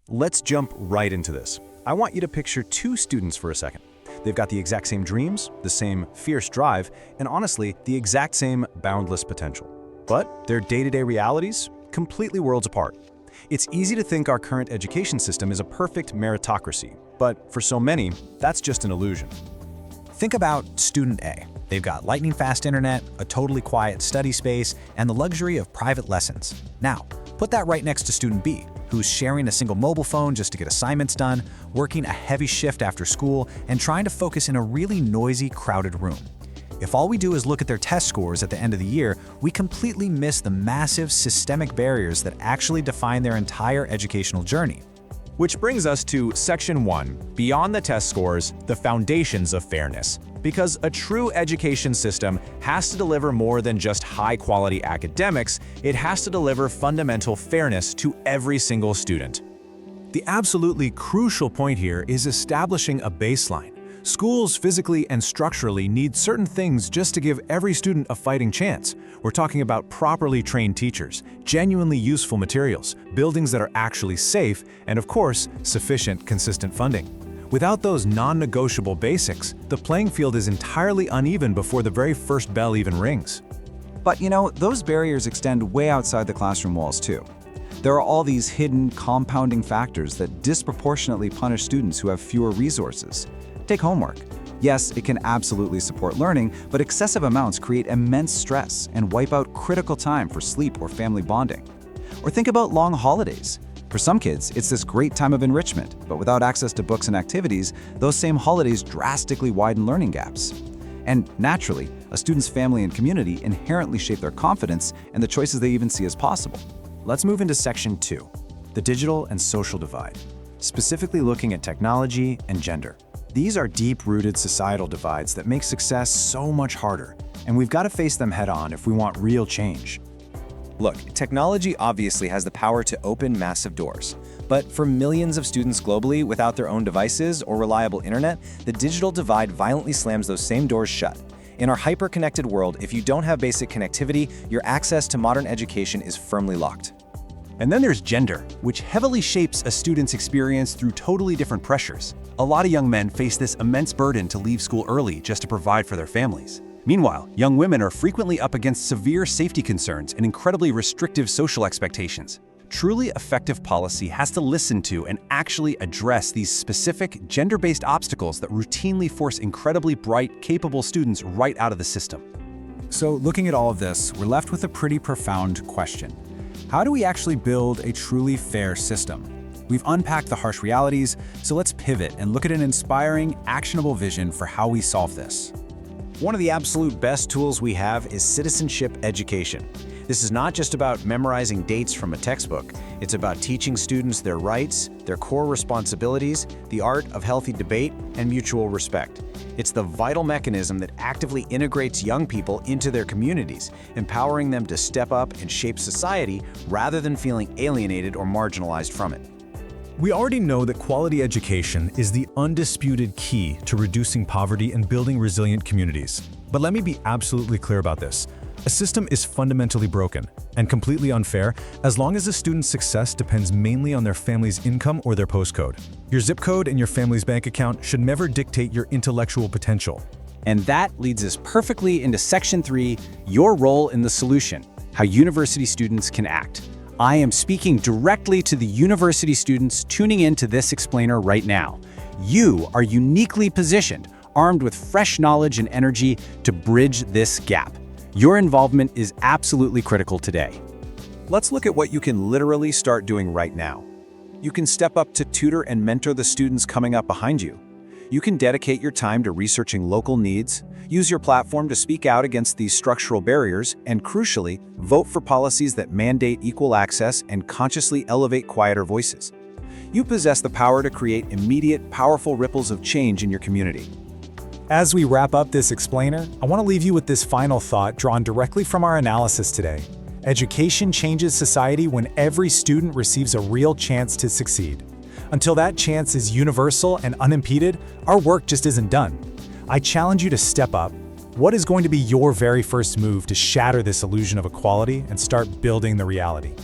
Let's jump right into this. I want you to picture two students for a second. They've got the exact same dreams, the same fierce drive, and honestly, the exact same boundless potential. But their day-to-day realities, completely worlds apart. It's easy to think our current education system is a perfect meritocracy, but for so many, that's just an illusion. Think about student A. They've got lightning-fast internet, a totally quiet study space, and the luxury of private lessons. Now, put that right next to student B, who's sharing a single mobile phone just to get assignments done, working a heavy shift after school, and trying to focus in a really noisy, crowded room. If all we do is look at their test scores at the end of the year, we completely miss the massive systemic barriers that actually define their entire educational journey. Which brings us to Section 1, Beyond the Test Scores, the Foundations of Fairness. Because a true education system has to deliver more than just high-quality academics, it has to deliver fundamental fairness to every single student. The absolutely crucial point here is establishing a baseline. Schools physically and structurally need certain things just to give every student a fighting chance. We're talking about properly trained teachers, genuinely useful materials, buildings that are actually safe, and of course, sufficient, consistent funding. Without those non-negotiable basics, the playing field is entirely uneven before the very first bell even rings. But those barriers extend way outside the classroom walls too. There are all these hidden, compounding factors that disproportionately punish students who have fewer resources. Take homework. Yes, it can absolutely support learning, but excessive amounts create immense stress and wipe out critical time for sleep or family bonding. Or think about long holidays. For some kids, it's this great time of enrichment, but without access to books and activities, those same holidays drastically widen learning gaps. And naturally, a student's family and community inherently shape their confidence and the choices they even see as possible. Let's move into Section 2, the digital and social divide, specifically looking at technology and gender. These are deep-rooted societal divides that make success so much harder, and we've got to face them head-on if we want real change. Look, technology obviously has the power to open massive doors. But for millions of students globally without their own devices or reliable internet, the digital divide violently slams those same doors shut. In our hyper-connected world, if you don't have basic connectivity, your access to modern education is firmly locked. And then there's gender, which heavily shapes a student's experience through totally different pressures. A lot of young men face this immense burden to leave school early just to provide for their families. Meanwhile, young women are frequently up against severe safety concerns and incredibly restrictive social expectations. Truly effective policy has to listen to and actually address these specific gender-based obstacles that routinely force incredibly bright, capable students right out of the system. So looking at all of this, we're left with a pretty profound question. How do we actually build a truly fair system? We've unpacked the harsh realities, so let's pivot and look at an inspiring, actionable vision for how we solve this. One of the absolute best tools we have is citizenship education. This is not just about memorizing dates from a textbook. It's about teaching students their rights, their core responsibilities, the art of healthy debate, and mutual respect. It's the vital mechanism that actively integrates young people into their communities, empowering them to step up and shape society rather than feeling alienated or marginalized from it. We already know that quality education is the undisputed key to reducing poverty and building resilient communities. But let me be absolutely clear about this. A system is fundamentally broken and completely unfair as long as a student's success depends mainly on their family's income or their postcode. Your zip code and your family's bank account should never dictate your intellectual potential. And that leads us perfectly into Section 3, your role in the solution, how university students can act. I am speaking directly to the university students tuning into this explainer right now. You are uniquely positioned, armed with fresh knowledge and energy to bridge this gap. Your involvement is absolutely critical today. Let's look at what you can literally start doing right now. You can step up to tutor and mentor the students coming up behind you. You can dedicate your time to researching local needs, use your platform to speak out against these structural barriers, and crucially, vote for policies that mandate equal access and consciously elevate quieter voices. You possess the power to create immediate, powerful ripples of change in your community. As we wrap up this explainer, I want to leave you with this final thought drawn directly from our analysis today. Education changes society when every student receives a real chance to succeed. Until that chance is universal and unimpeded, our work just isn't done. I challenge you to step up. What is going to be your very first move to shatter this illusion of equality and start building the reality?